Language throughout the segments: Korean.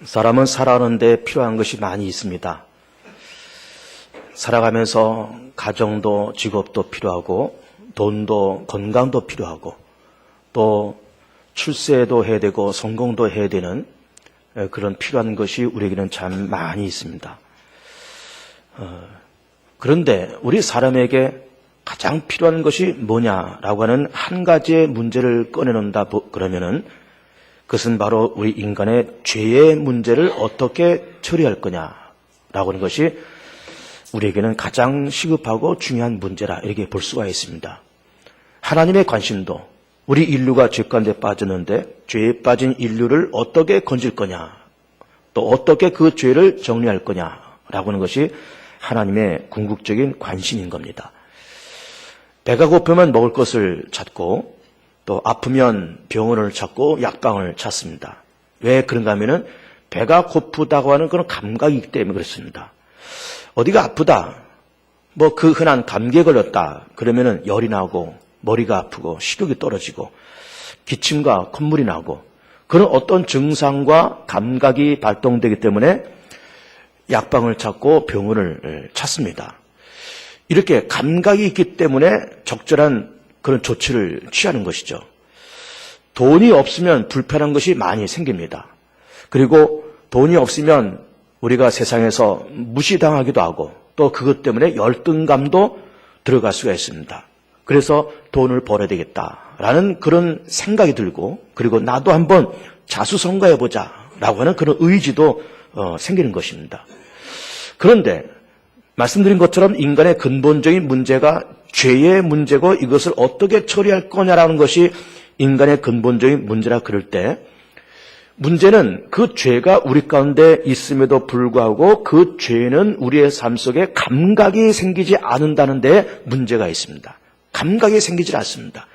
사람은 살아가는데 필요한 것이 많이 있습니다. 살아가면서 가정도 직업도 필요하고 돈도 건강도 필요하고 또 출세도 해야 되고 성공도 해야 되는 그런 필요한 것이 우리에게는 참 많이 있습니다. 그런데 우리 사람에게 가장 필요한 것이 뭐냐라고 하는 한 가지의 문제를 꺼내놓는다 그러면은 그것은 바로 우리 인간의 죄의 문제를 어떻게 처리할 거냐라고 하는 것이 우리에게는 가장 시급하고 중요한 문제라 이렇게 볼 수가 있습니다. 하나님의 관심도 우리 인류가 죄 가운데 빠졌는데 죄에 빠진 인류를 어떻게 건질 거냐 또 어떻게 그 죄를 정리할 거냐라고 하는 것이 하나님의 궁극적인 관심인 겁니다. 배가 고프면 먹을 것을 찾고 또 아프면 병원을 찾고 약방을 찾습니다. 왜 그런가 하면은 배가 고프다고 하는 그런 감각이기 때문에 그렇습니다. 어디가 아프다, 뭐 그 흔한 감기에 걸렸다 그러면은 열이 나고 머리가 아프고 식욕이 떨어지고 기침과 콧물이 나고 그런 어떤 증상과 감각이 발동되기 때문에 약방을 찾고 병원을 찾습니다. 이렇게 감각이 있기 때문에 적절한 그런 조치를 취하는 것이죠. 돈이 없으면 불편한 것이 많이 생깁니다. 그리고 돈이 없으면 우리가 세상에서 무시당하기도 하고 또 그것 때문에 열등감도 들어갈 수가 있습니다. 그래서 돈을 벌어야 되겠다라는 그런 생각이 들고 그리고 나도 한번 자수성가해보자 라고 하는 그런 의지도 생기는 것입니다. 그런데 말씀드린 것처럼 인간의 근본적인 문제가 죄의 문제고 이것을 어떻게 처리할 거냐라는 것이 인간의 근본적인 문제라 그럴 때 문제는 그 죄가 우리 가운데 있음에도 불구하고 그 죄는 우리의 삶 속에 감각이 생기지 않는다는 데 문제가 있습니다. 감각이 생기지 않습니다.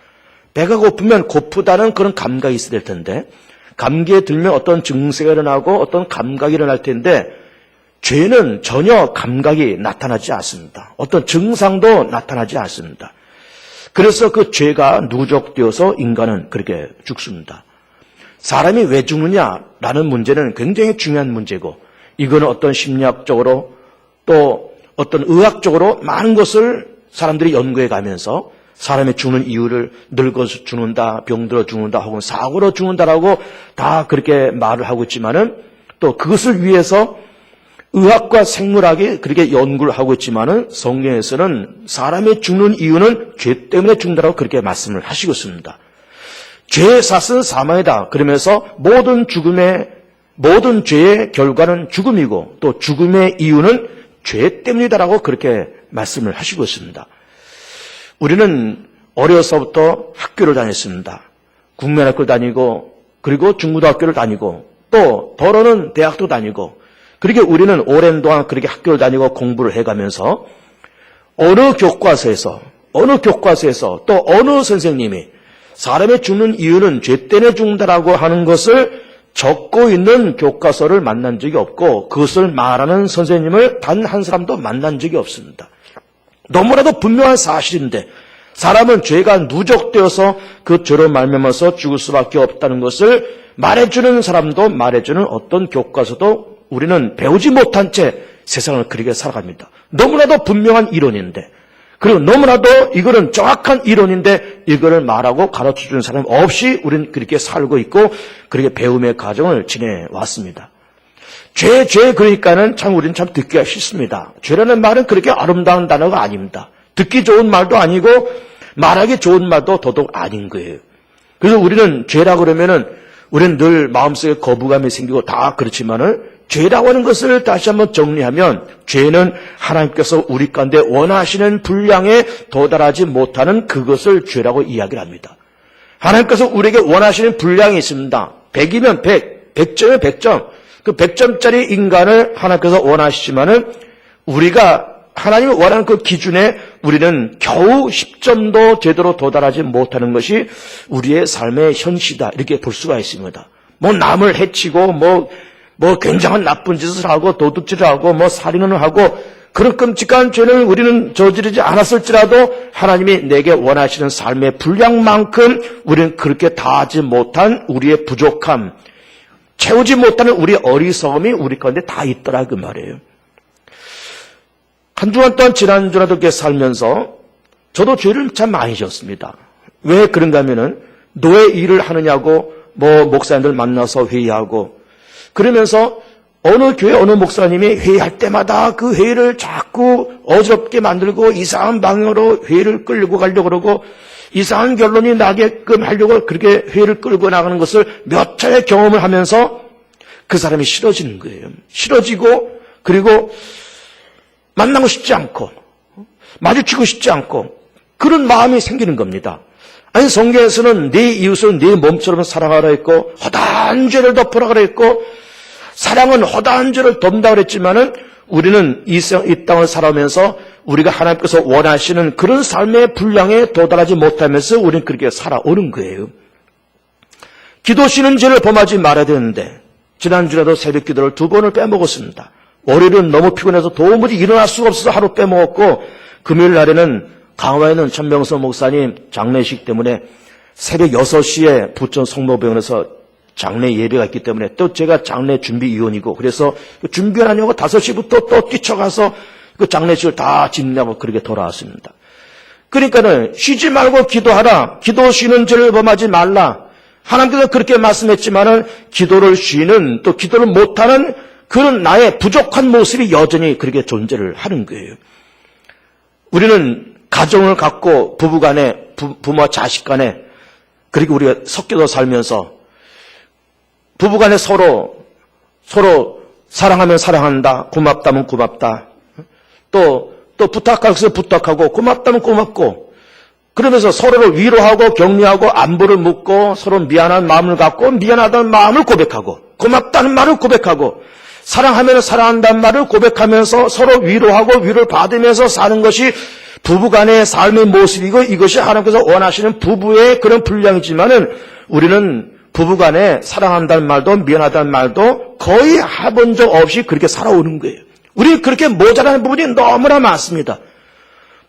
배가 고프면 고프다는 그런 감각이 있어야 될 텐데 감기에 들면 어떤 증세가 일어나고 어떤 감각이 일어날 텐데 죄는 전혀 감각이 나타나지 않습니다. 어떤 증상도 나타나지 않습니다. 그래서 그 죄가 누적되어서 인간은 그렇게 죽습니다. 사람이 왜 죽느냐라는 문제는 굉장히 중요한 문제고 이거는 어떤 심리학적으로 또 어떤 의학적으로 많은 것을 사람들이 연구해 가면서 사람이 죽는 이유를 늙어서 죽는다, 병들어 죽는다 혹은 사고로 죽는다라고 다 그렇게 말을 하고 있지만은 또 그것을 위해서 의학과 생물학이 그렇게 연구를 하고 있지만은 성경에서는 사람이 죽는 이유는 죄 때문에 죽는다라고 그렇게 말씀을 하시고 있습니다. 죄의 삭은 사망이다. 그러면서 모든 죄의 결과는 죽음이고 또 죽음의 이유는 죄 때문이다라고 그렇게 말씀을 하시고 있습니다. 우리는 어려서부터 학교를 다녔습니다. 국민학교를 다니고 그리고 중고등학교를 다니고 또 더러는 대학도 다니고 그렇게 우리는 오랜 동안 그렇게 학교를 다니고 공부를 해가면서 어느 교과서에서 또 어느 선생님이 사람이 죽는 이유는 죄 때문에 죽는다라고 하는 것을 적고 있는 교과서를 만난 적이 없고 그것을 말하는 선생님을 단 한 사람도 만난 적이 없습니다. 너무나도 분명한 사실인데 사람은 죄가 누적되어서 그 죄로 말미암아서 죽을 수밖에 없다는 것을 말해주는 사람도 말해주는 어떤 교과서도 우리는 배우지 못한 채 세상을 그렇게 살아갑니다. 너무나도 분명한 이론인데 그리고 너무나도 이거는 정확한 이론인데 이거를 말하고 가르쳐주는 사람 없이 우리는 그렇게 살고 있고 그렇게 배움의 과정을 지내왔습니다. 죄 그러니까는 참 우리는 참 듣기가 싫습니다. 죄라는 말은 그렇게 아름다운 단어가 아닙니다. 듣기 좋은 말도 아니고 말하기 좋은 말도 더더욱 아닌 거예요. 그래서 우리는 죄라 그러면은 우리는 늘 마음속에 거부감이 생기고 다 그렇지만은 죄라고 하는 것을 다시 한번 정리하면 죄는 하나님께서 우리 가운데 원하시는 분량에 도달하지 못하는 그것을 죄라고 이야기를 합니다. 하나님께서 우리에게 원하시는 분량이 있습니다. 100이면 100, 100점이면 100점. 그 100점짜리 인간을 하나님께서 원하시지만은 우리가 하나님이 원하는 그 기준에 우리는 겨우 10점도 제대로 도달하지 못하는 것이 우리의 삶의 현실이다. 이렇게 볼 수가 있습니다. 뭐 남을 해치고 뭐 굉장한 나쁜 짓을 하고 도둑질을 하고 살인을 하고 그런 끔찍한 죄를 우리는 저지르지 않았을지라도 하나님이 내게 원하시는 삶의 분량만큼 우리는 그렇게 다하지 못한 우리의 부족함, 채우지 못하는 우리의 어리석음이 우리 가운데 다 있더라 그 말이에요. 한 주간 동안 지난주라도 이렇게 살면서 저도 죄를 참 많이 지었습니다. 왜 그런가 하면은 노예 일을 하느냐고 목사님들 만나서 회의하고 그러면서 어느 교회 어느 목사님이 회의할 때마다 그 회의를 자꾸 어지럽게 만들고 이상한 방향으로 회의를 끌고 가려고 그러고 이상한 결론이 나게끔 하려고 그렇게 회의를 끌고 나가는 것을 몇 차례 경험을 하면서 그 사람이 싫어지는 거예요. 싫어지고 그리고 만나고 싶지 않고 마주치고 싶지 않고 그런 마음이 생기는 겁니다. 아니 성경에서는 네 이웃을 네 몸처럼 사랑하라 했고 허다한 죄를 덮으라 그랬고 사랑은 허다한 죄를 덮는다 그랬지만은 우리는 이 땅을 살아오면서 우리가 하나님께서 원하시는 그런 삶의 분량에 도달하지 못하면서 우리는 그렇게 살아오는 거예요. 기도 쉬는 죄를 범하지 말아야 되는데 지난주에도 새벽 기도를 2번을 빼먹었습니다. 월요일은 너무 피곤해서 도무지 일어날 수가 없어서 하루 빼먹었고 금요일 날에는 강화에 있는 천명서 목사님 장례식 때문에 새벽 6시에 부천 성모병원에서 장례 예배가 있기 때문에 또 제가 장례 준비위원이고 그래서 준비하려고 5시부터 또 뛰쳐가서 그 장례식을 다 집례하고 그렇게 돌아왔습니다. 그러니까는 쉬지 말고 기도하라. 기도 쉬는 죄를 범하지 말라. 하나님께서 그렇게 말씀했지만은 기도를 쉬는 또 기도를 못하는 그런 나의 부족한 모습이 여전히 그렇게 존재를 하는 거예요. 우리는 가정을 갖고 부부간에 부모와 자식간에 그리고 우리가 섞여서 살면서 부부간에 서로 사랑하면 사랑한다. 고맙다면 고맙다. 또 부탁해서 부탁하고 고맙다면 고맙고 그러면서 서로를 위로하고 격려하고 안부를 묻고 서로 미안한 마음을 갖고 미안하다는 마음을 고백하고 고맙다는 말을 고백하고 사랑하면 사랑한다는 말을 고백하면서 서로 위로하고 위로를 받으면서 사는 것이 부부간의 삶의 모습이고 이것이 하나님께서 원하시는 부부의 그런 분량이지만은 우리는 부부간에 사랑한다는 말도 미안하다는 말도 거의 해본 적 없이 그렇게 살아오는 거예요. 우리는 그렇게 모자라는 부분이 너무나 많습니다.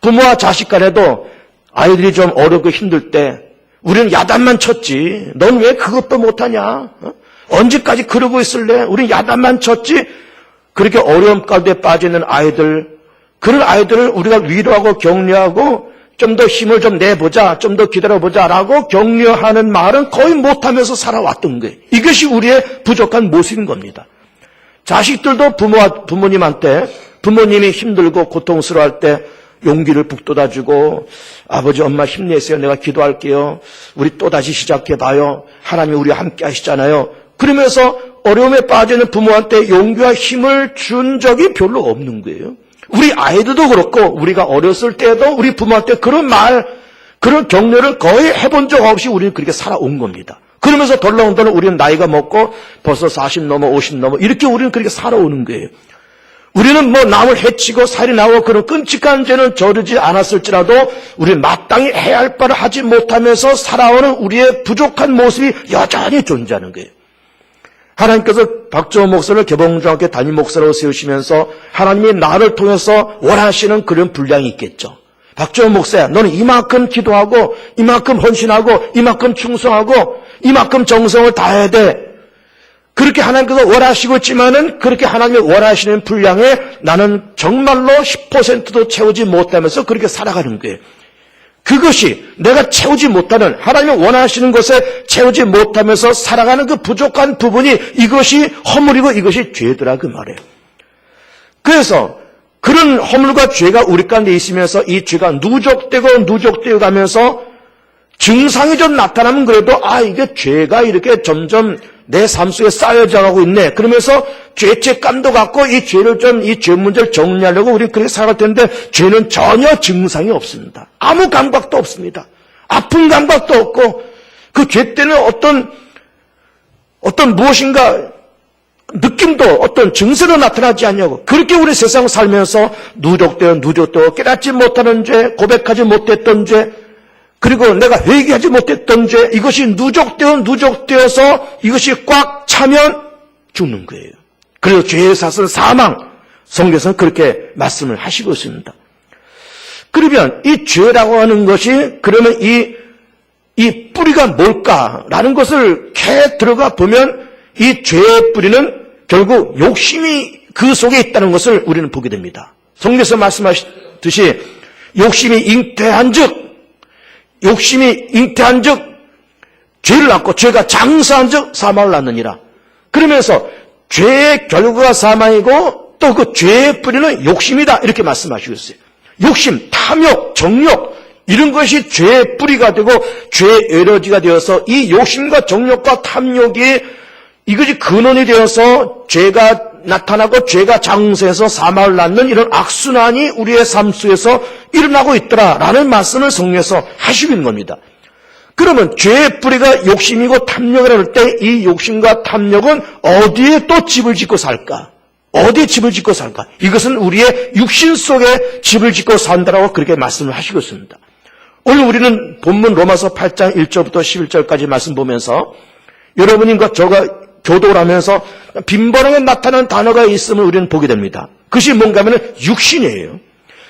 부모와 자식 간에도 아이들이 좀 어렵고 힘들 때 우리는 야단만 쳤지. 넌 왜 그것도 못하냐? 언제까지 그러고 있을래? 우리는 야단만 쳤지. 그렇게 어려움 가운데 빠져있는 아이들, 그런 아이들을 우리가 위로하고 격려하고 좀 더 힘을 좀 내보자, 좀 더 기다려보자라고 격려하는 말은 거의 못하면서 살아왔던 거예요. 이것이 우리의 부족한 모습인 겁니다. 자식들도 부모님한테 부모님이 힘들고 고통스러워할 때 용기를 북돋아주고 아버지 엄마 힘내세요. 내가 기도할게요. 우리 또다시 시작해봐요. 하나님이 우리와 함께 하시잖아요. 그러면서 어려움에 빠지는 부모한테 용기와 힘을 준 적이 별로 없는 거예요. 우리 아이들도 그렇고 우리가 어렸을 때도 우리 부모한테 그런 말, 그런 격려를 거의 해본 적 없이 우리는 그렇게 살아온 겁니다. 그러면서 덜렁덜렁 우리는 나이가 먹고 벌써 40 넘어 50 넘어 이렇게 우리는 그렇게 살아오는 거예요. 우리는 남을 해치고 살인하고 그런 끔찍한 죄는 저르지 않았을지라도 우리는 마땅히 해야 할 바를 하지 못하면서 살아오는 우리의 부족한 모습이 여전히 존재하는 거예요. 하나님께서 박정호 목사를 개봉중학교 담임 목사로 세우시면서 하나님이 나를 통해서 원하시는 그런 분량이 있겠죠. 박정호 목사야, 너는 이만큼 기도하고 이만큼 헌신하고 이만큼 충성하고 이만큼 정성을 다해야 돼. 그렇게 하나님께서 원하시고 있지만은 그렇게 하나님이 원하시는 분량에 나는 정말로 10%도 채우지 못하면서 그렇게 살아가는 거예요. 그것이 내가 채우지 못하는 하나님이 원하시는 것에 채우지 못하면서 살아가는 그 부족한 부분이 이것이 허물이고 이것이 죄더라 그 말이에요. 그래서 그런 허물과 죄가 우리 가운데 있으면서 이 죄가 누적되고 가면서 증상이 좀 나타나면 그래도 이게 죄가 이렇게 점점 내 삶 속에 쌓여져 가고 있네. 그러면서 죄책감도 갖고 이 죄 문제를 정리하려고 우리는 그렇게 살아갈 텐데 죄는 전혀 증상이 없습니다. 아무 감각도 없습니다. 아픈 감각도 없고 그 죄 때는 어떤 무엇인가 느낌도 어떤 증세로 나타나지 않냐고. 그렇게 우리 세상 살면서 누적되어 깨닫지 못하는 죄, 고백하지 못했던 죄, 그리고 내가 회개하지 못했던 죄, 이것이 누적되어서 이것이 꽉 차면 죽는 거예요. 그래서 죄의 삭은 사망. 성경에서는 그렇게 말씀을 하시고 있습니다. 그러면 이 죄라고 하는 것이 그러면 이 뿌리가 뭘까라는 것을 캐 들어가 보면 이 죄의 뿌리는 결국 욕심이 그 속에 있다는 것을 우리는 보게 됩니다. 성경에서 말씀하셨듯이 욕심이 잉태한 즉 죄를 낳고 죄가 장사한 즉 사망을 낳느니라. 그러면서 죄의 결과가 사망이고 또 그 죄의 뿌리는 욕심이다 이렇게 말씀하시고 있어요. 욕심, 탐욕, 정욕 이런 것이 죄의 뿌리가 되고 죄의 에너지가 되어서 이 욕심과 정욕과 탐욕이 이것이 근원이 되어서 죄가 나타나고 죄가 장세해서 사망을 낳는 이런 악순환이 우리의 삶 속에서 일어나고 있더라라는 말씀을 성경에서 하시고 있는 겁니다. 그러면 죄의 뿌리가 욕심이고 탐욕이라고 할 때 이 욕심과 탐욕은 어디에 또 집을 짓고 살까? 어디에 집을 짓고 살까? 이것은 우리의 육신 속에 집을 짓고 산다라고 그렇게 말씀을 하시고 있습니다. 오늘 우리는 본문 로마서 8장 1절부터 11절까지 말씀 보면서 여러분과 저가 교독을 하면서 빈번하게 나타나는 단어가 있음을 우리는 보게 됩니다. 그것이 뭔가 하면 육신이에요.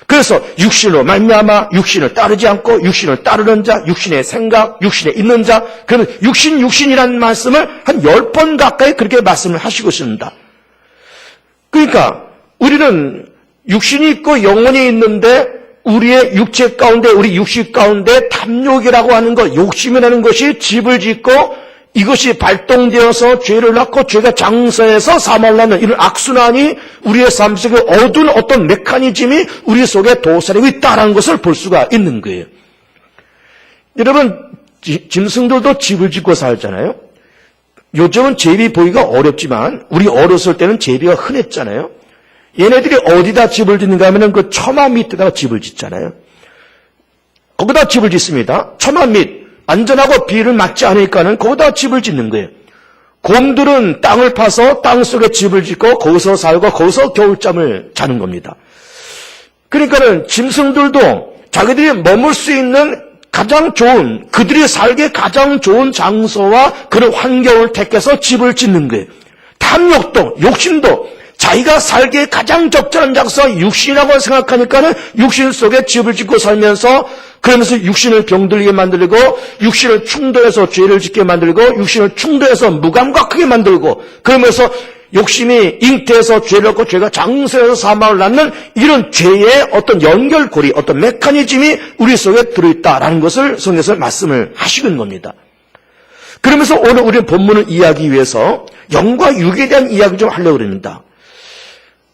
그래서 육신으로 말미암아 육신을 따르지 않고 육신을 따르는 자, 육신의 생각, 육신에 있는 자, 그러면 육신이라는 말씀을 한 10번 가까이 그렇게 말씀을 하시고 있습니다. 그러니까 우리는 육신이 있고 영혼이 있는데 우리의 육체 가운데, 우리 육신 가운데 탐욕이라고 하는 것, 욕심이라는 것이 집을 짓고 이것이 발동되어서 죄를 낳고 죄가 장사해서 사망을 낳는 이런 악순환이 우리의 삶 속에 어두운 어떤 메커니즘이 우리 속에 도사리고 있다는 것을 볼 수가 있는 거예요. 여러분, 짐승들도 집을 짓고 살잖아요. 요즘은 제비 보기가 어렵지만 우리 어렸을 때는 제비가 흔했잖아요. 얘네들이 어디다 집을 짓는가 하면 그 처마 밑에다가 집을 짓잖아요. 거기다 집을 짓습니다. 처마 밑. 안전하고 비를 맞지 않으니까는 거기다 집을 짓는 거예요. 곰들은 땅을 파서 땅 속에 집을 짓고 거기서 살고 거기서 겨울잠을 자는 겁니다. 그러니까는 짐승들도 자기들이 머물 수 있는 가장 좋은, 그들이 살기에 가장 좋은 장소와 그런 환경을 택해서 집을 짓는 거예요. 탐욕도, 욕심도 자기가 살기에 가장 적절한 장소가 육신이라고 생각하니까는 육신 속에 집을 짓고 살면서 그러면서 육신을 병들게 만들고 육신을 충돌해서 죄를 짓게 만들고 육신을 충돌해서 무감각하게 만들고 그러면서 욕심이 잉태해서 죄를 얻고 죄가 장세해서 사망을 낳는 이런 죄의 어떤 연결고리, 어떤 메커니즘이 우리 속에 들어있다라는 것을 성경에서 말씀을 하시는 겁니다. 그러면서 오늘 우리는 본문을 이해하기 위해서 영과 육에 대한 이야기 좀 하려고 합니다.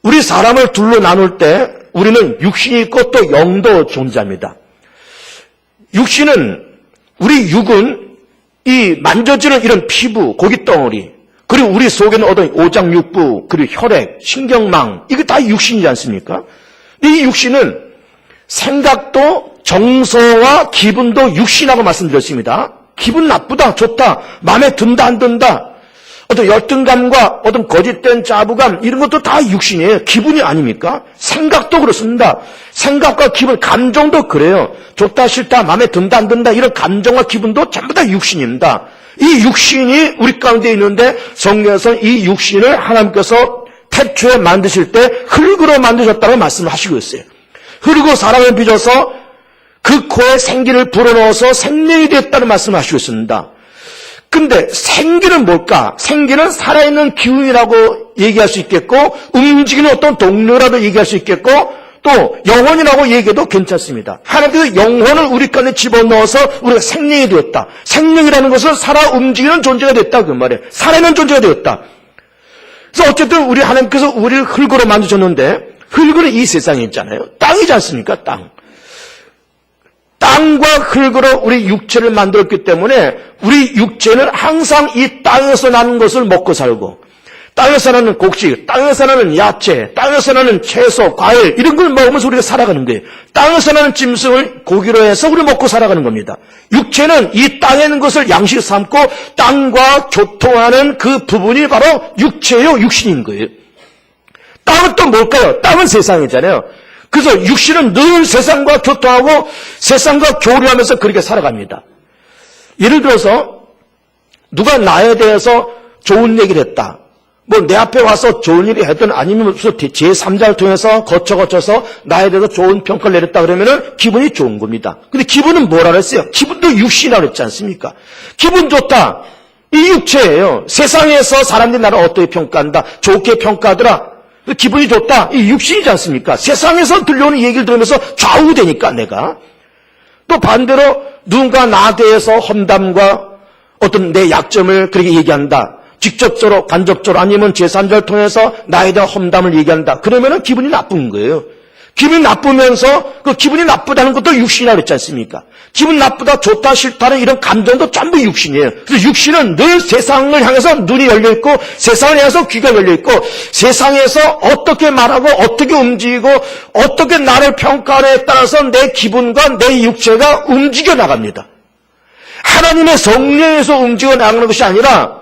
우리 사람을 둘로 나눌 때 우리는 육신이 있고 또 영도 존재합니다. 우리 육은 이 만져지는 이런 피부, 고깃덩어리, 그리고 우리 속에는 어떤 오장육부, 그리고 혈액, 신경망, 이거 다 육신이지 않습니까? 이 육신은 생각도 정서와 기분도 육신이라고 말씀드렸습니다. 기분 나쁘다, 좋다, 마음에 든다, 안 든다, 어떤 열등감과 어떤 거짓된 자부감 이런 것도 다 육신이에요. 기분이 아닙니까? 생각도 그렇습니다. 생각과 기분, 감정도 그래요. 좋다 싫다, 마음에 든다 안 든다 이런 감정과 기분도 전부 다 육신입니다. 이 육신이 우리 가운데 있는데 성경에서 이 육신을 하나님께서 태초에 만드실 때 흙으로 만드셨다고 말씀을 하시고 있어요. 흙으로 사람을 빚어서 그 코에 생기를 불어넣어서 생명이 됐다는 말씀을 하시고 있습니다. 근데 생기는 뭘까? 생기는 살아있는 기운이라고 얘기할 수 있겠고 움직이는 어떤 동료라도 얘기할 수 있겠고 또 영혼이라고 얘기해도 괜찮습니다. 하나님께서 영혼을 우리 가운데 집어넣어서 우리가 생명이 되었다. 생명이라는 것은 살아 움직이는 존재가 됐다 그 말이에요. 살아있는 존재가 되었다. 그래서 어쨌든 우리 하나님께서 우리를 흙으로 만드셨는데 흙은 이 세상에 있잖아요. 땅이지 않습니까? 땅과 흙으로 우리 육체를 만들었기 때문에 우리 육체는 항상 이 땅에서 나는 것을 먹고 살고 땅에서 나는 곡식, 땅에서 나는 야채, 땅에서 나는 채소, 과일 이런 걸 먹으면서 우리가 살아가는 거예요. 땅에서 나는 짐승을 고기로 해서 우리 먹고 살아가는 겁니다. 육체는 이 땅에 있는 것을 양식 삼고 땅과 교통하는 그 부분이 바로 육체요, 육신인 거예요. 땅은 또 뭘까요? 땅은 세상이잖아요. 그래서 육신은 늘 세상과 교통하고 세상과 교류하면서 그렇게 살아갑니다. 예를 들어서 누가 나에 대해서 좋은 얘기를 했다. 뭐 내 앞에 와서 좋은 일이 했든 아니면 무슨 제3자를 통해서 거쳐서 나에 대해서 좋은 평가를 내렸다 그러면은 기분이 좋은 겁니다. 근데 기분은 뭐라 그랬어요? 기분도 육신이라고 그랬지 않습니까? 기분 좋다. 이 육체예요. 세상에서 사람들이 나를 어떻게 평가한다? 좋게 평가하더라. 기분이 좋다. 이 육신이지 않습니까? 세상에서 들려오는 얘기를 들으면서 좌우되니까 내가. 또 반대로 누군가 나에 대해서 험담과 어떤 내 약점을 그렇게 얘기한다. 직접적으로 간접적으로 아니면 제3자를 통해서 나에 대한 험담을 얘기한다. 그러면 기분이 나쁜 거예요. 기분이 나쁘면서 그 기분이 나쁘다는 것도 육신이라고 그랬지 않습니까? 기분 나쁘다, 좋다, 싫다는 이런 감정도 전부 육신이에요. 그래서 육신은 늘 세상을 향해서 눈이 열려있고 세상을 향해서 귀가 열려있고 세상에서 어떻게 말하고 어떻게 움직이고 어떻게 나를 평가하느냐에 따라서 내 기분과 내 육체가 움직여 나갑니다. 하나님의 성령에서 움직여 나가는 것이 아니라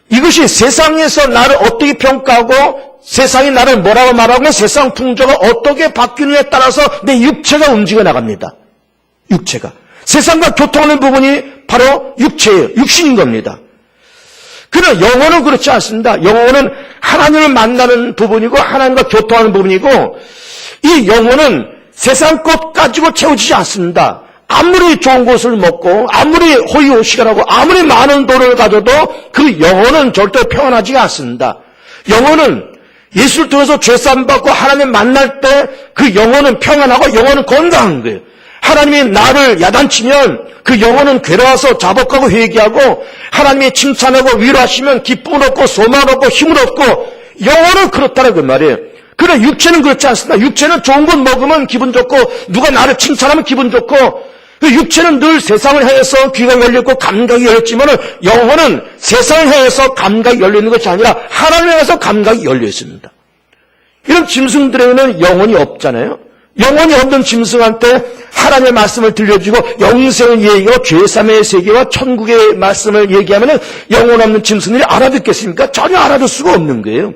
이것이 세상에서 나를 어떻게 평가하고 세상이 나를 뭐라고 말하고 세상 풍조가 어떻게 바뀌느냐에 따라서 내 육체가 움직여 나갑니다. 육체가. 세상과 교통하는 부분이 바로 육체예요. 육신인 겁니다. 그러나 영혼은 그렇지 않습니다. 영혼은 하나님을 만나는 부분이고 하나님과 교통하는 부분이고 이 영혼은 세상 것 가지고 채워지지 않습니다. 아무리 좋은 것을 먹고 아무리 호의호식하고 아무리 많은 돈을 가져도 그 영혼은 절대 평안하지가 않습니다. 영혼은 예수를 통해서 죄사함 받고 하나님 만날 때 그 영혼은 평안하고 영혼은 건강한 거예요. 하나님이 나를 야단치면 그 영혼은 괴로워서 자복하고 회개하고 하나님이 칭찬하고 위로하시면 기쁨을 얻고 소망을 얻고 힘을 얻고 영혼은 그렇다는 그 말이에요. 그러나 육체는 그렇지 않습니다. 육체는 좋은 것 먹으면 기분 좋고 누가 나를 칭찬하면 기분 좋고 그 육체는 늘 세상을 향해서 귀가 열렸고 감각이 열렸지만 영혼은 세상을 향해서 감각이 열려있는 것이 아니라 하나님을 향해서 감각이 열려 있습니다. 이런 짐승들에게는 영혼이 없잖아요. 영혼이 없는 짐승한테 하나님의 말씀을 들려주고 영생을 얘기하고 죄사함의 세계와 천국의 말씀을 얘기하면 영혼 없는 짐승들이 알아듣겠습니까? 전혀 알아들 수가 없는 거예요.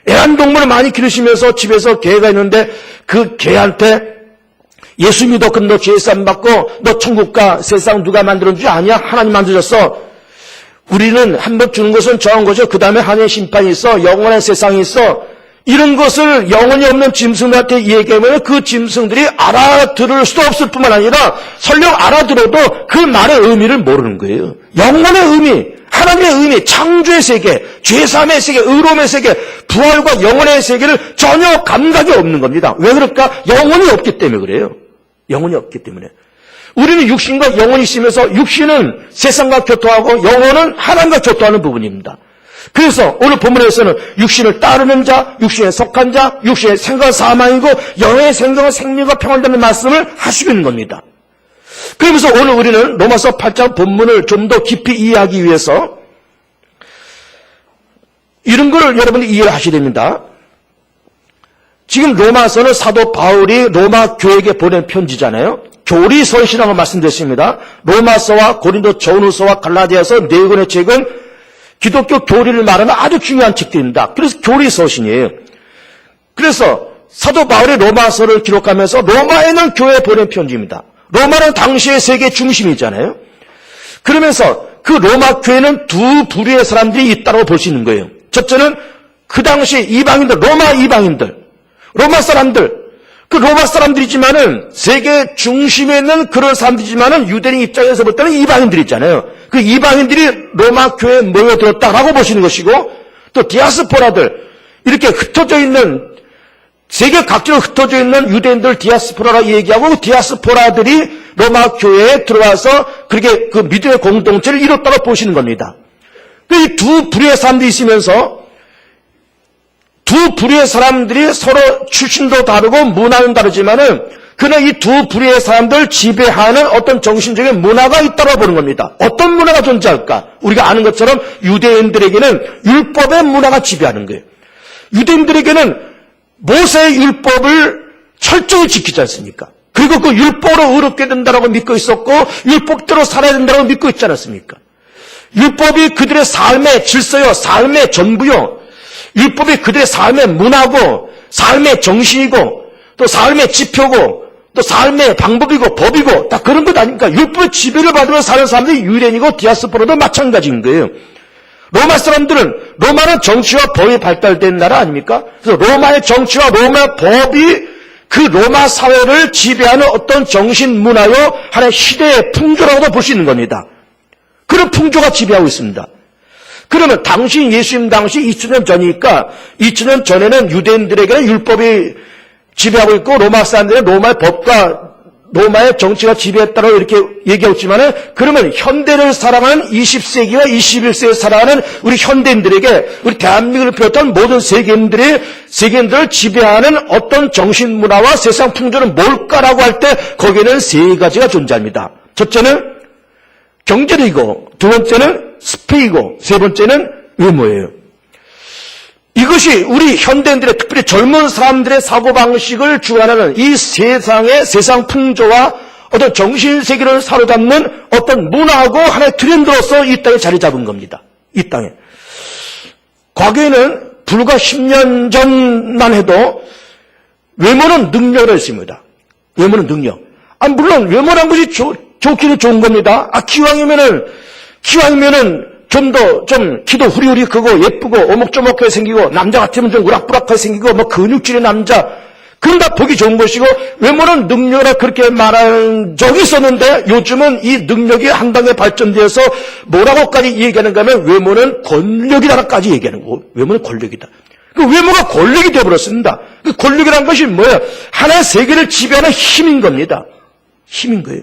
애완동물을 많이 기르시면서 집에서 개가 있는데 그 개한테 예수 믿어 너 죄사함 받고 너 천국 가. 세상 누가 만들어준 줄 아냐? 하나님 만들어줬어. 우리는 한번 주는 것은 정한 거죠. 그 다음에 하나님의 심판이 있어. 영원한 세상이 있어. 이런 것을 영혼이 없는 짐승들한테 얘기하면 그 짐승들이 알아들을 수도 없을 뿐만 아니라 설령 알아들어도 그 말의 의미를 모르는 거예요. 영혼의 의미, 하나님의 의미, 창조의 세계, 죄사함의 세계, 의로움의 세계, 부활과 영혼의 세계를 전혀 감각이 없는 겁니다. 왜 그럴까? 영혼이 없기 때문에 그래요. 영혼이 없기 때문에. 우리는 육신과 영혼이 있으면서 육신은 세상과 교통하고 영혼은 하나님과 교통하는 부분입니다. 그래서 오늘 본문에서는 육신을 따르는 자, 육신에 속한 자, 육신의 생각은 사망이고 영의 생각은 생명과 평안이라는 말씀을 하시고 있는 겁니다. 그러면서 오늘 우리는 로마서 8장 본문을 좀 더 깊이 이해하기 위해서 이런 거를 여러분이 이해를 하셔야 됩니다. 지금 로마서는 사도 바울이 로마 교회에게 보낸 편지잖아요. 교리서신이라고 말씀드렸습니다. 로마서와 고린도 전후서와 갈라디아서 네 권의 책은 기독교 교리를 말하는 아주 중요한 책들입니다. 그래서 교리서신이에요. 그래서 사도 바울이 로마서를 기록하면서 로마에 있는 교회에 보낸 편지입니다. 로마는 당시의 세계 중심이잖아요. 그러면서 그 로마 교회는 두 부류의 사람들이 있다고 볼 수 있는 거예요. 첫째는 그 당시 이방인들, 로마 이방인들, 로마 사람들, 그 로마 사람들이지만은 세계 중심에 있는 그런 사람들이지만은 유대인 입장에서 볼 때는 이방인들이잖아요. 그 이방인들이 로마 교회에 모여들었다라고 보시는 것이고 또 디아스포라들, 이렇게 흩어져 있는 세계 각지로 흩어져 있는 유대인들 디아스포라라 얘기하고 그 디아스포라들이 로마 교회에 들어와서 그렇게 그 믿음의 공동체를 이뤘다고 보시는 겁니다. 이 두 부류의 사람들이 있으면서 두 부류의 사람들이 서로 출신도 다르고 문화는 다르지만은 그는 이 두 부류의 사람들을 지배하는 어떤 정신적인 문화가 있다고 보는 겁니다. 어떤 문화가 존재할까? 우리가 아는 것처럼 유대인들에게는 율법의 문화가 지배하는 거예요. 유대인들에게는 모세의 율법을 철저히 지키지 않습니까? 그리고 그 율법으로 의롭게 된다고 믿고 있었고 율법대로 살아야 된다고 믿고 있지 않았습니까? 율법이 그들의 삶의 질서요, 삶의 전부요. 율법이 그들의 삶의 문화고 삶의 정신이고 또 삶의 지표고 또 삶의 방법이고 법이고 다 그런 것 아닙니까? 율법의 지배를 받으면서 사는 사람들이 유대인이고 디아스포라도 마찬가지인 거예요. 로마 사람들은 로마는 정치와 법이 발달된 나라 아닙니까? 그래서 로마의 정치와 로마 법이 그 로마 사회를 지배하는 어떤 정신 문화요 하나의 시대의 풍조라고도 볼 수 있는 겁니다. 그런 풍조가 지배하고 있습니다. 그러면 당시 예수님 당시 2000년 전이니까 2000년 전에는 유대인들에게는 율법이 지배하고 있고 로마 사람들은 로마의 법과 로마의 정치가 지배했다고 이렇게 얘기하고 있지만은 그러면 현대를 살아가는 20세기와 21세기를 살아가는 우리 현대인들에게 우리 대한민국을 비롯한 모든 세계인들을 지배하는 어떤 정신문화와 세상 풍조는 뭘까라고 할 때 거기에는 세 가지가 존재합니다. 첫째는 경제력이고 두 번째는 스펙이고 세 번째는 외모예요. 이것이 우리 현대인들의 특별히 젊은 사람들의 사고방식을 주관하는 이 세상의 세상 풍조와 어떤 정신세계를 사로잡는 어떤 문화하고 하나의 트렌드로서 이 땅에 자리 잡은 겁니다. 이 땅에. 과거에는 불과 10년 전만 해도 외모는 능력을 했습니다. 외모는 능력. 물론 외모란 것이 좋기는 좋은 겁니다. 기왕이면은 좀 키도 후리후리 크고 예쁘고 오목조목하게 생기고 남자 같으면 좀 우락부락하게 생기고 뭐 근육질의 남자 그런 다 보기 좋은 것이고 외모는 능력이라 그렇게 말하는 적이 있었는데 요즘은 이 능력이 한 단계 발전되어서 뭐라고까지 얘기하는가 하면 외모는 권력이다라까지 얘기하는 거고 외모는 권력이다. 그 외모가 권력이 되어버렸습니다. 그 권력이라는 것이 뭐예요? 하나의 세계를 지배하는 힘인 겁니다. 힘인 거예요.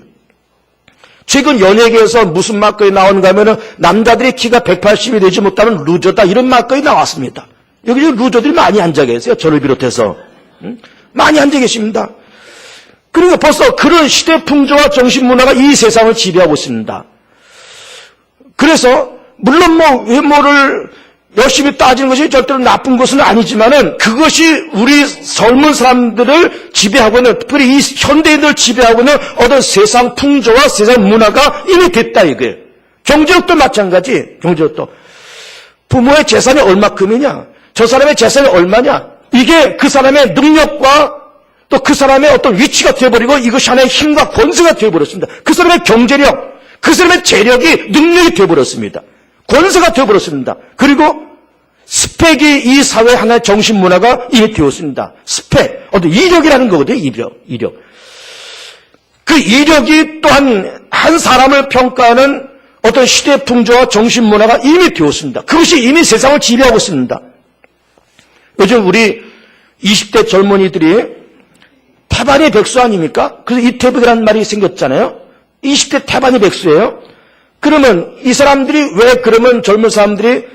최근 연예계에서 무슨 말거리 나오는가 하면은 남자들이 키가 180이 되지 못하면 루저다 이런 말거리 나왔습니다. 여기 루저들이 많이 앉아 계세요. 저를 비롯해서. 많이 앉아 계십니다. 그러니까 벌써 그런 시대 풍조와 정신문화가 이 세상을 지배하고 있습니다. 그래서 물론 뭐 외모를 열심히 따지는 것이 절대로 나쁜 것은 아니지만은 그것이 우리 젊은 사람들을 지배하고 있는 특별히 이 현대인들을 지배하고 있는 어떤 세상 풍조와 세상 문화가 이미 됐다 이거예요. 경제력도 마찬가지. 경제력도. 부모의 재산이 얼마큼이냐 저 사람의 재산이 얼마냐 이게 그 사람의 능력과 또 그 사람의 어떤 위치가 되어버리고 이것이 하나의 힘과 권세가 되어버렸습니다. 그 사람의 경제력 그 사람의 재력이 능력이 되어버렸습니다. 권세가 되어버렸습니다. 그리고 스펙이 이 사회의 하나의 정신문화가 이미 되었습니다. 스펙, 어떤 이력이라는 거거든요. 이력. 그 이력이 또한 한 사람을 평가하는 어떤 시대 풍조와 정신문화가 이미 되었습니다. 그것이 이미 세상을 지배하고 있습니다. 요즘 우리 20대 젊은이들이 태반이 백수 아닙니까? 그래서 이태백이라는 말이 생겼잖아요. 20대 태반이 백수예요. 그러면 이 사람들이 왜 그러면 젊은 사람들이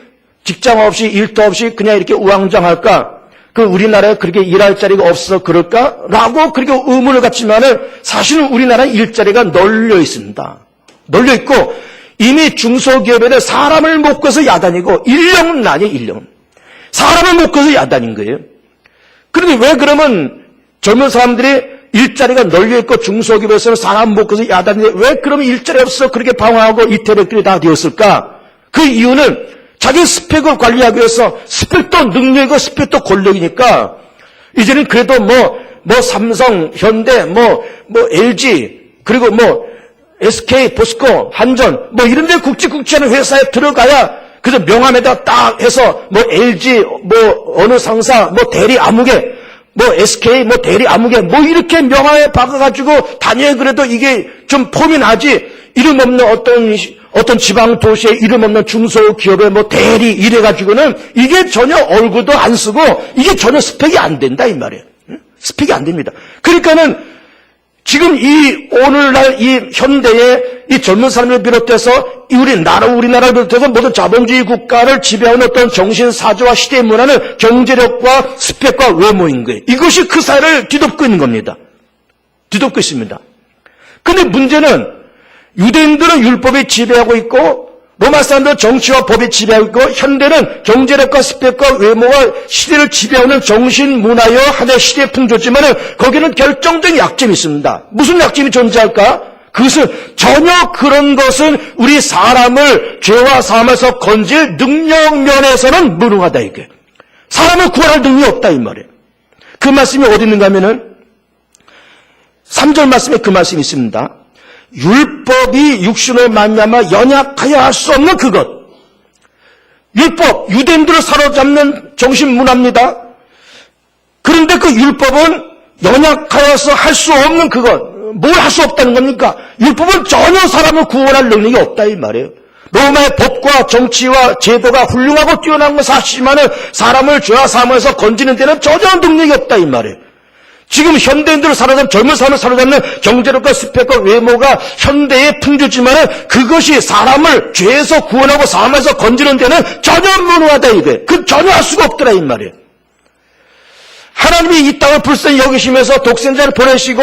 직장 없이 일도 없이 그냥 이렇게 우왕좌왕할까? 그 우리나라에 그렇게 일할 자리가 없어서 그럴까? 라고 그렇게 의문을 갖지만은 사실은 우리나라는 일자리가 널려 있습니다. 널려 있고 이미 중소기업에는 사람을 못 구해서 야단이고 인력은 아니에요. 인력은. 사람을 못 구해서 야단인 거예요. 그런데 왜 그러면 젊은 사람들이 일자리가 널려있고 중소기업에서는 사람 못 구해서 야단인데 왜 그러면 일자리 없어서 그렇게 방황하고 이태백들이 다 되었을까? 그 이유는 자기 스펙을 관리하기 위해서 스펙도 능력이고 스펙도 권력이니까 이제는 그래도 뭐 삼성, 현대, 뭐 LG 그리고 뭐 SK, 포스코, 한전 뭐 이런 데 굵직굵직하는 회사에 들어가야 그래서 명함에다 딱 해서 뭐 LG 뭐 어느 상사 뭐 대리 아무개 뭐 SK 뭐 대리 아무개 뭐 이렇게 명함에 박아가지고 다녀야 그래도 이게 좀 폼이 나지 이름 없는 어떤 지방 도시에 이름 없는 중소기업의 뭐 대리 이래가지고는 이게 전혀 얼굴도 안 쓰고 이게 전혀 스펙이 안 된다 이 말이에요. 스펙이 안 됩니다. 그러니까는 지금 이 오늘날 이 현대의 이 젊은 사람을 비롯해서 우리나라를 비롯해서 모든 자본주의 국가를 지배하는 어떤 정신사조와 시대의 문화는 경제력과 스펙과 외모인 거예요. 이것이 그 사회를 뒤덮고 있는 겁니다. 뒤덮고 있습니다. 근데 문제는 유대인들은 율법이 지배하고 있고 로마 사람들은 정치와 법이 지배하고 있고 현대는 경제력과 스펙과 외모가 시대를 지배하는 정신문화여 하나의 시대의 풍조지만 거기는 결정적인 약점이 있습니다. 무슨 약점이 존재할까? 그것은 전혀 그런 것은 우리 사람을 죄와 사함에서 건질 능력 면에서는 무능하다 이게. 사람을 구원할 능력이 없다 이 말이에요. 그 말씀이 어디 있는가 하면은 3절 말씀에 그 말씀이 있습니다. 율법이 육신을 말미암아 연약하여 할 수 없는 그것. 율법, 유대인들을 사로잡는 정신문화입니다. 그런데 그 율법은 연약하여서 할 수 없는 그것. 뭘 할 수 없다는 겁니까? 율법은 전혀 사람을 구원할 능력이 없다 이 말이에요. 로마의 법과 정치와 제도가 훌륭하고 뛰어난 건 사실이지만 사람을 죄와 사망에서 건지는 데는 전혀 능력이 없다 이 말이에요. 지금 현대인들을 사로잡는 젊은 사람을 사로잡는 경제력과 스펙과 외모가 현대의 풍조지만 그것이 사람을 죄에서 구원하고 사망에서 건지는 데는 전혀 무능하다 이거예요. 그 전혀 할 수가 없더라 이 말이에요. 하나님이 이 땅을 불쌍히 여기시면서 독생자를 보내시고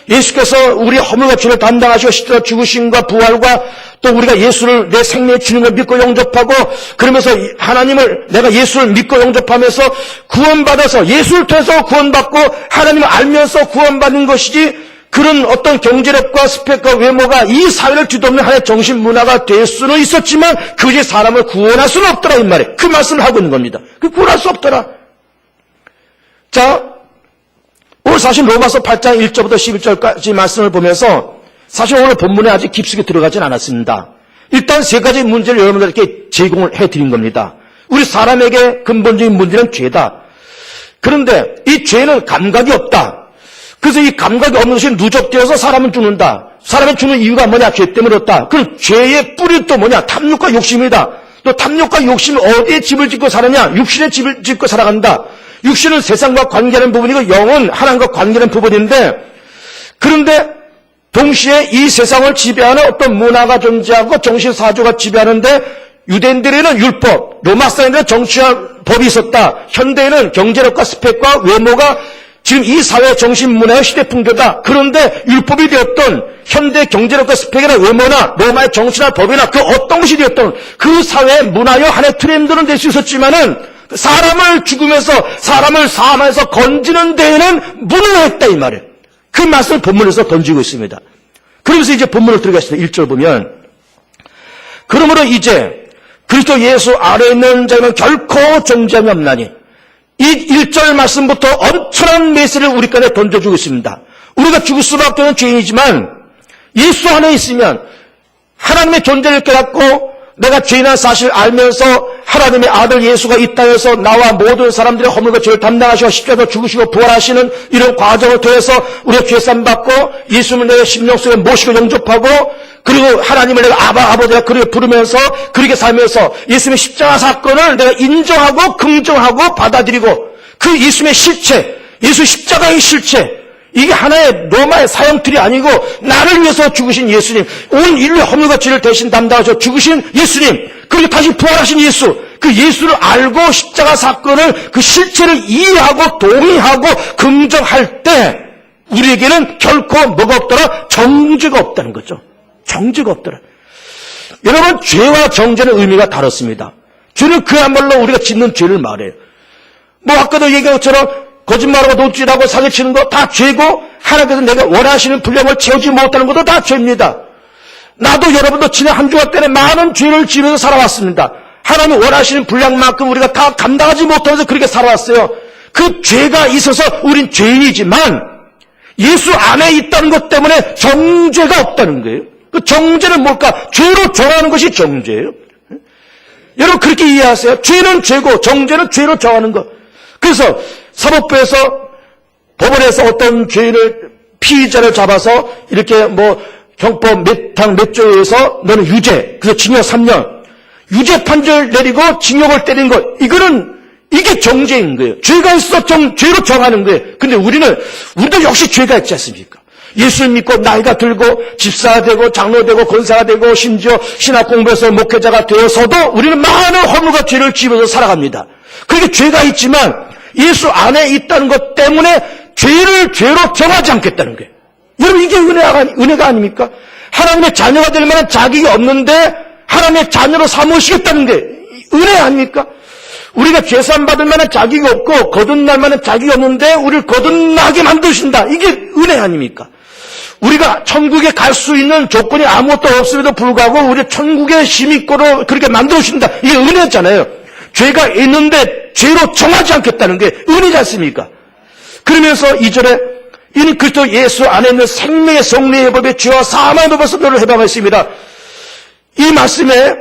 예수께서 우리 허물과 죄를 담당하시고 십자가 죽으심과 부활과 또 우리가 예수를 내 생명의 주님을 믿고 영접하고 그러면서 하나님을 내가 예수를 믿고 영접하면서 구원받아서 예수를 통해서 구원받고 하나님을 알면서 구원받는 것이지 그런 어떤 경제력과 스펙과 외모가 이 사회를 뒤덮는 하나의 정신 문화가 될 수는 있었지만 그것이 사람을 구원할 수는 없더라 이 말이에요. 그 말씀을 하고 있는 겁니다. 그 구원할 수 없더라. 자, 오늘 사실 로마서 8장 1절부터 11절까지 말씀을 보면서 사실 오늘 본문에 아직 깊숙이 들어가진 않았습니다. 일단 세 가지 문제를 여러분들께 제공을 해드린 겁니다. 우리 사람에게 근본적인 문제는 죄다. 그런데 이 죄는 감각이 없다. 그래서 이 감각이 없는 것이 누적되어서 사람은 죽는다. 사람이 죽는 이유가 뭐냐? 죄 때문에 그렇다. 그럼 죄의 뿌리는 또 뭐냐? 탐욕과 욕심이다. 또 탐욕과 욕심은 어디에 집을 짓고 살았냐? 육신에 집을 짓고 살아간다. 육신은 세상과 관계하는 부분이고 영은 하나님과 관계하는 부분인데 그런데 동시에 이 세상을 지배하는 어떤 문화가 존재하고 정신사조가 지배하는데 유대인들에는 율법, 로마 사람들은 정치와 법이 있었다. 현대에는 경제력과 스펙과 외모가 지금 이 사회의 정신문화의 시대풍조다. 그런데 율법이 되었던 현대 경제력과 스펙이나 외모나 로마의 정치나 법이나 그 어떤 것이 되었던 그 사회의 문화여 하나의 트렌드는 될 수 있었지만은 사람을 죽으면서 사람을 사망에서 건지는 데에는 무능했다 이 말이에요. 그 말씀을 본문에서 던지고 있습니다. 그러면서 이제 본문을 들어가시다 1절 보면 그러므로 이제 그리스도 예수 아래에 있는 자는 결코 존재함이 없나니 이 1절 말씀부터 엄청난 메시지를 우리 간에 던져주고 있습니다. 우리가 죽을 수밖에 없는 죄인이지만 예수 안에 있으면 하나님의 존재를 깨닫고 내가 죄인한 사실을 알면서 하나님의 아들 예수가 이 땅에서 나와 모든 사람들의 허물과 죄를 담당하시고 십자가에서 죽으시고 부활하시는 이런 과정을 통해서 우리가 죄산 받고 예수님을 내 심령 속에 모시고 영접하고 그리고 하나님을 내가 아버지가 그렇게 부르면서 그렇게 살면서 예수님의 십자가 사건을 내가 인정하고 긍정하고 받아들이고 그 예수님의 실체, 예수 십자가의 실체 이게 하나의 로마의 사형틀이 아니고 나를 위해서 죽으신 예수님, 온 인류의 허물과 죄를 대신 담당하셔 죽으신 예수님, 그리고 다시 부활하신 예수, 그 예수를 알고 십자가 사건을 그 실체를 이해하고 동의하고 긍정할 때 우리에게는 결코 뭐가 없더라? 정죄가 없다는 거죠. 정죄가 없더라. 여러분, 죄와 정죄는 의미가 다릅니다. 죄는 그야말로 우리가 짓는 죄를 말해요. 뭐 아까도 얘기한 것처럼 거짓말하고 노출하고 사기치는 거 다 죄고 하나님께서 내가 원하시는 분량을 채우지 못하는 것도 다 죄입니다. 나도 여러분도 지난 한 주간 때문에 많은 죄를 지으면서 살아왔습니다. 하나님 원하시는 분량만큼 우리가 다 감당하지 못하면서 그렇게 살아왔어요. 그 죄가 있어서 우린 죄인이지만 예수 안에 있다는 것 때문에 정죄가 없다는 거예요. 그 정죄는 뭘까? 죄로 정하는 것이 정죄예요. 여러분 그렇게 이해하세요. 죄는 죄고 정죄는 죄로 정하는 것. 그래서 사법부에서 법원에서 어떤 죄인을 피의자를 잡아서 이렇게 뭐 형법 몇 조에 의해서 너는 유죄, 그래서 징역 3년 유죄 판결 내리고 징역을 때린 것 이게 정죄인 거예요. 죄가 있어 죄로 정하는 거예요. 근데 우리도 역시 죄가 있지 않습니까? 예수를 믿고 나이가 들고 집사가 되고 장로 되고 권사가 되고 심지어 신학 공부해서 목회자가 되어서도 우리는 많은 허물과 죄를 지으면서 살아갑니다. 그렇게 죄가 있지만 예수 안에 있다는 것 때문에 죄를 죄로 정하지 않겠다는 거예요. 여러분 이게 은혜가 아닙니까? 하나님의 자녀가 될 만한 자격이 없는데 하나님의 자녀로 삼으시겠다는 게 은혜 아닙니까? 우리가 죄산 받을 만한 자격이 없고 거듭날 만한 자격이 없는데 우리를 거듭나게 만드신다. 이게 은혜 아닙니까? 우리가 천국에 갈 수 있는 조건이 아무것도 없음에도 불구하고 우리 천국의 시민권으로 그렇게 만들어주신다. 이게 은혜잖아요. 죄가 있는데 죄로 정하지 않겠다는 게 은혜지 않습니까? 그러면서 2절에 이는 그리스도 예수 안에 있는 생명의 성례의 법에 죄와 사망의 법에서 너를 해방했습니다. 이 말씀에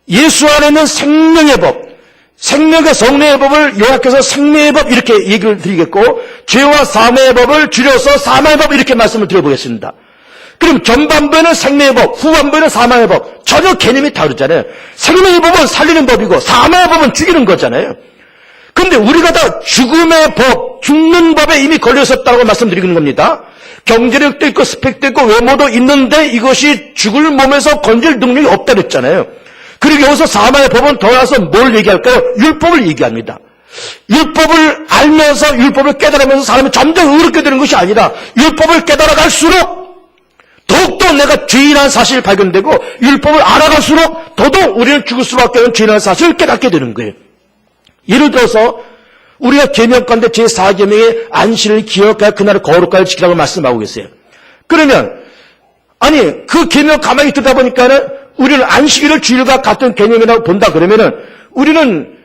예수 안에 있는 생명의 법, 생명의 성례의 법을 요약해서 생명의 법 이렇게 얘기를 드리겠고 죄와 사망의 법을 줄여서 사망의 법 이렇게 말씀을 드려보겠습니다. 그럼 전반부에는 생명의 법, 후반부에는 사망의 법. 전혀 개념이 다르잖아요. 생명의 법은 살리는 법이고 사망의 법은 죽이는 거잖아요. 그런데 우리가 다 죽음의 법, 죽는 법에 이미 걸렸었다고 말씀드리는 겁니다. 경제력도 있고 스펙도 있고 외모도 있는데 이것이 죽을 몸에서 건질 능력이 없다 그랬잖아요. 그리고 여기서 사망의 법은 더 나아서 뭘 얘기할까요? 율법을 얘기합니다. 율법을 알면서 율법을 깨달으면서 사람이 점점 의롭게 되는 것이 아니라 율법을 깨달아갈수록 더욱더 내가 죄인한 사실이 발견되고 율법을 알아갈수록 더더욱 우리는 죽을 수밖에 없는 죄인한 사실을 깨닫게 되는 거예요. 예를 들어서 우리가 계명 가운데 제4계명의 안식일을 기억하여 그날을 거룩하여 지키라고 말씀하고 계세요. 그러면 아니 그 계명 가만히 듣다 보니까는 우리는 안식일을 주일과 같은 개념이라고 본다 그러면은 우리는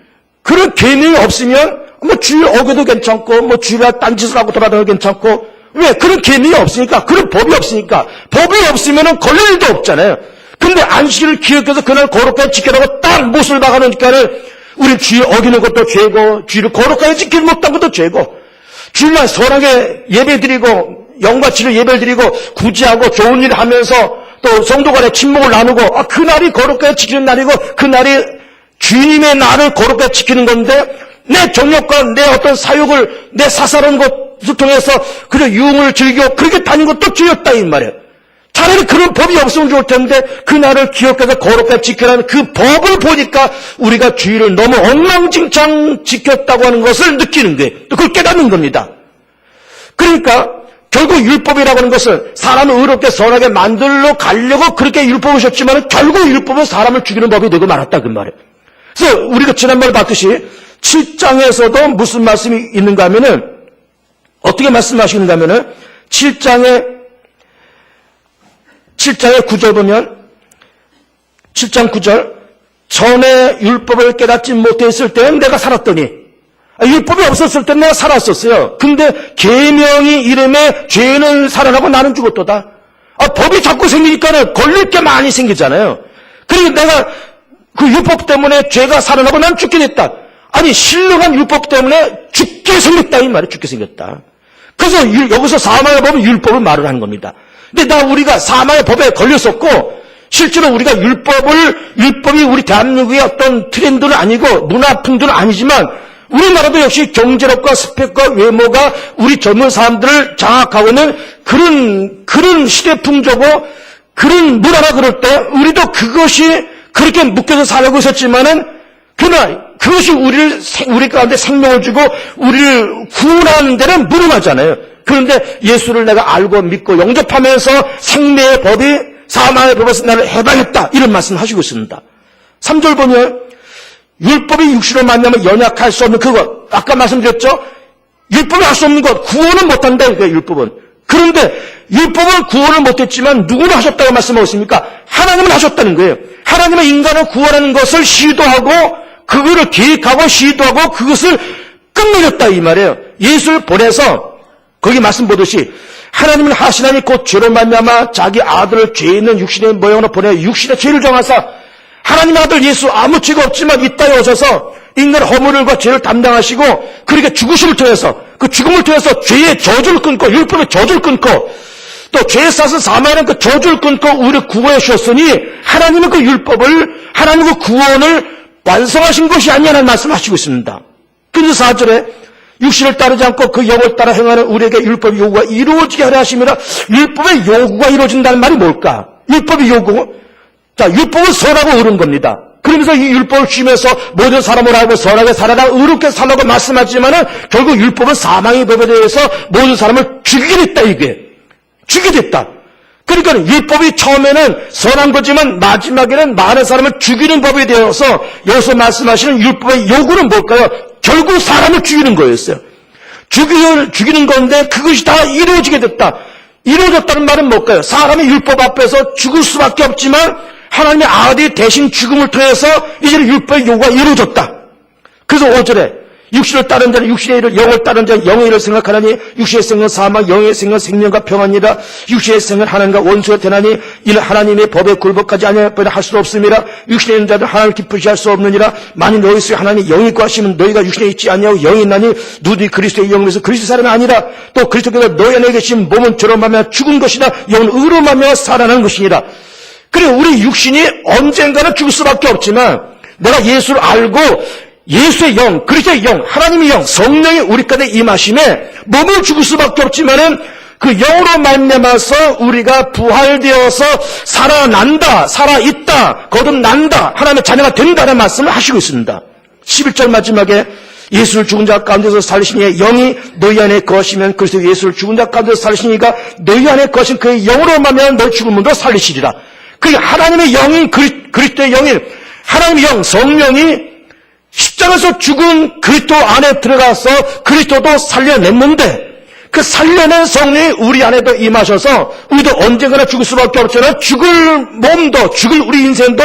그런 계명이 없으면 뭐 주일 어겨도 괜찮고 뭐 주일날 딴짓을 하고 돌아다녀도 괜찮고 왜? 그런 계명이 없으니까 그런 법이 없으니까 법이 없으면은 걸릴 일도 없잖아요. 근데 안식일을 기억해서 그날 거룩하게 지키라고 딱 못을 박아놓으니까는 우리 주일 어기는 것도 죄고 주일을 거룩하게 지키지 못한 것도 죄고 주일날 선하게 예배드리고 영과치를 예배드리고 구제하고 좋은 일을 하면서 또 성도 간에 친목을 나누고 그날이 거룩하게 지키는 날이고 그날이 주님의 날을 거룩하게 지키는 건데 내 정욕과 내 어떤 사욕을 내 사사로운 것을 통해서 그래 유흥을 즐겨 그렇게 다닌 것도 죄였다 이 말이에요. 차라리 그런 법이 없으면 좋을 텐데 그날을 기억해서 거룩하게 지키라는 그 법을 보니까 우리가 주일을 너무 엉망진창 지켰다고 하는 것을 느끼는 거예요. 또 그걸 깨닫는 겁니다. 그러니까 결국 율법이라고 하는 것은 사람을 의롭게 선하게 만들러 가려고 그렇게 율법을 셨지만 결국 율법은 사람을 죽이는 법이 되고 말았다 그 말이에요. 그래서 우리가 지난번에 봤듯이 7장에서도 무슨 말씀이 있는가 하면은 어떻게 말씀하시는가 하면은 7장의 9절 보면 7장 9절 전에 율법을 깨닫지 못했을 때는 내가 살았더니 율법이 없었을 때는 내가 살았었어요. 근데 계명이 이름에 죄는 살아나고 나는 죽었도다. 법이 자꾸 생기니까는 걸릴 게 많이 생기잖아요. 그리고 내가 그 율법 때문에 죄가 살아나고 난 죽게 됐다. 아니 신령한 율법 때문에 죽게 생겼다 이 말이 죽게 생겼다. 그래서 여기서 사망의 법은 율법을 말을 하는 겁니다. 근데 우리가 사망의 법에 걸렸었고 실제로 우리가 율법이 우리 대한민국의 어떤 트렌드는 아니고 문화 풍조는 아니지만 우리나라도 역시 경제력과 스펙과 외모가 우리 젊은 사람들을 장악하고 있는 그런 시대 풍조고 그런 문화라 그럴 때 우리도 그것이 그렇게 묶여서 살고 있었지만은 그러나 그것이 우리 가운데 생명을 주고 우리를 구원하는 데는 무능하잖아요. 그런데 예수를 내가 알고 믿고 영접하면서 생명의 법이 사망의 법에서 나를 해방했다. 이런 말씀을 하시고 있습니다. 3절 보면 율법이 육신으로 만나면 연약할 수 없는 그것. 아까 말씀드렸죠? 율법이 할 수 없는 것. 구원은 못한다. 이거예요, 율법은. 그런데 율법은 구원을 못했지만 누구는 하셨다고 말씀하셨습니까? 하나님은 하셨다는 거예요. 하나님은 인간을 구원하는 것을 시도하고 그거를 계획하고 시도하고 그것을 끝내렸다 이 말이에요. 예수를 보내서 거기 말씀 보듯이 하나님은 하시나니 곧 죄로 말미암아 자기 아들을 죄 있는 육신의 모양으로 보내 육신의 죄를 정하사 하나님의 아들 예수 아무 죄가 없지만 이 땅에 오셔서 인간의 허물과 죄를 담당하시고 그렇게 죽으심을 통해서 그 죽음을 통해서 죄의 저주를 끊고 율법의 저주를 끊고 또 죄에 싸서 사망하는 그 저주를 끊고 우리를 구원해 주셨으니 하나님은 그 율법을 하나님의 그 구원을 완성하신 것이 아니냐는 말씀하시고 있습니다. 그래서 4절에 육신을 따르지 않고 그 영을 따라 행하는 우리에게 율법의 요구가 이루어지게 하려 하심이라 율법의 요구가 이루어진다는 말이 뭘까? 율법의 요구? 자, 율법은 선하고 의로운 겁니다. 그러면서 이 율법을 주면서 모든 사람을 알고 선하게 살아라 의롭게 살라고 말씀하지만은 결국 율법은 사망의 법에 대해서 모든 사람을 죽이게 됐다 이게. 죽이게 됐다. 그러니까 율법이 처음에는 선한 거지만 마지막에는 많은 사람을 죽이는 법이 되어서 여기서 말씀하시는 율법의 요구는 뭘까요? 결국 사람을 죽이는 거였어요. 죽이는 건데 그것이 다 이루어지게 됐다. 이루어졌다는 말은 뭘까요? 사람이 율법 앞에서 죽을 수밖에 없지만 하나님의 아들이 대신 죽음을 통해서 이제 율법의 요구가 이루어졌다. 그래서 5절에 육신을 따른 자는 육신의 일을, 영을 따른 자는 영의 일을 생각하나니 육신의 생은 사망, 영의 생은 생명과 평안이라. 육신의 생은 하나님과 원수가 되나니 이는 하나님의 법에 굴복하지 아니하여 할 수 없음이라. 육신에 있는 자들 하나님을 기쁘시 할 수 없느니라. 만일 너희 속에 하나님이 영이 있고 하시면 너희가 육신에 있지 아니하고 영이 있나니 누구든지 그리스도의 영으로서 그리스도 사람이 아니라. 또 그리스도께서 너희 안에 계신 몸은 죄로 말미암아 죽은 것이나 영은 의로 말미암아 살아나는 것이니라. 그리고 우리 육신이 언젠가는 죽을 수밖에 없지만 내가 예수를 알고 예수의 영, 그리스도의 영, 하나님의 영, 성령이 우리 가운데 임하심에 몸은 죽을 수밖에 없지만은 그 영으로 말미암아서 우리가 부활되어서 살아난다, 살아있다, 거듭난다, 하나님의 자녀가 된다는 말씀을 하시고 있습니다. 11절 마지막에 예수를 죽은 자 가운데서 살리시니 영이 너희 안에 거하시면 그리스도 예수를 죽은 자 가운데서 살리시니까 너희 안에 거하신 그의 영으로 말미암아 너희 죽은 분도 살리시리라. 그 하나님의 영인 그리스도의 영인 하나님의 영, 성령이 십자가에서 죽은 그리스도 안에 들어가서 그리스도도 살려냈는데 그 살려낸 성령이 우리 안에도 임하셔서 우리도 언젠가나 죽을 수밖에 없잖아요. 죽을 몸도 죽을 우리 인생도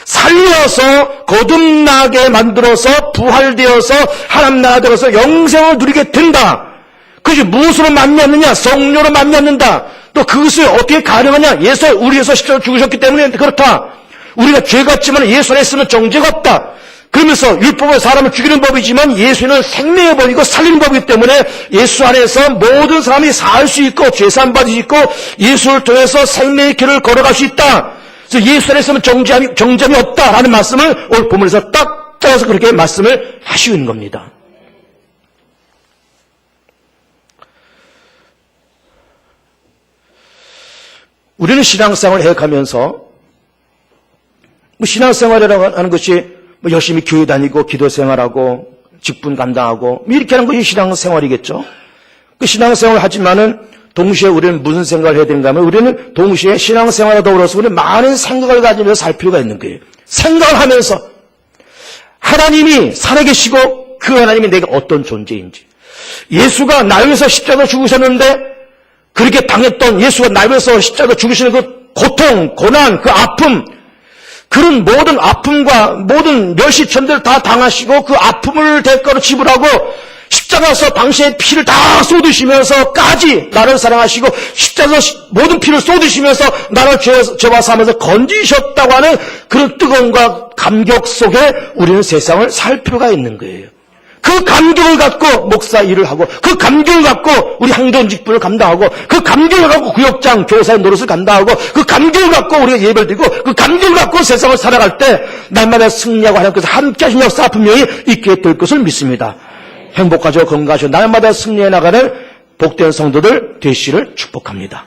살려서 거듭나게 만들어서 부활되어서 하나님 나라 들어서 영생을 누리게 된다. 그것이 무엇으로 만났느냐? 성령으로 만났는다. 또 그것을 어떻게 가능하냐? 예수 우리 위해서 십자가로 죽으셨기 때문에 그렇다. 우리가 죄 같지만 예수 안에 있으면 정죄가 없다. 그러면서 율법은 사람을 죽이는 법이지만 예수는 생명의 법이고 살리는 법이기 때문에 예수 안에서 모든 사람이 살 수 있고 죄사함 받을 수 있고 예수를 통해서 생명의 길을 걸어갈 수 있다. 그래서 예수 안에 있으면 정죄함이 없다라는 말씀을 오늘 본문에서 딱 짜서 그렇게 말씀을 하시고 있는 겁니다. 우리는 신앙생활을 해가면서 신앙생활이라고 하는 것이 열심히 교회 다니고 기도 생활하고 직분 감당하고 이렇게 하는 것이 신앙생활이겠죠. 그 신앙생활을 하지만은 동시에 우리는 무슨 생각을 해야 되는가 하면 우리는 동시에 신앙생활과 더불어서 우리는 많은 생각을 가지면서 살 필요가 있는 거예요. 생각을 하면서 하나님이 살아계시고 그 하나님이 내가 어떤 존재인지, 예수가 나를 위해서 십자가로 죽으셨는데 그렇게 당했던 예수가 나를 위해서 십자가로 죽으시는 그 고통, 고난, 그 아픔, 그런 모든 아픔과 모든 멸시천대를 다 당하시고 그 아픔을 대가로 지불하고 십자가에서 당신의 피를 다 쏟으시면서까지 나를 사랑하시고 십자가에서 모든 피를 쏟으시면서 나를 죄와 사함에서 건지셨다고 하는 그런 뜨거움과 감격 속에 우리는 세상을 살 필요가 있는 거예요. 그 감격을 갖고 목사 일을 하고 그 감격을 갖고 우리 항전 직분을 감당하고 그 감격을 갖고 구역장 교사의 노릇을 감당하고 그 감격을 갖고 우리가 예배를 드리고 그 감격을 갖고 세상을 살아갈 때 날마다 승리하고 하나님께서 함께 하신 역사 분명히 있게 될 것을 믿습니다. 행복하시고 건강하시고 날마다 승리해 나가는 복된 성도들 되시기를 축복합니다.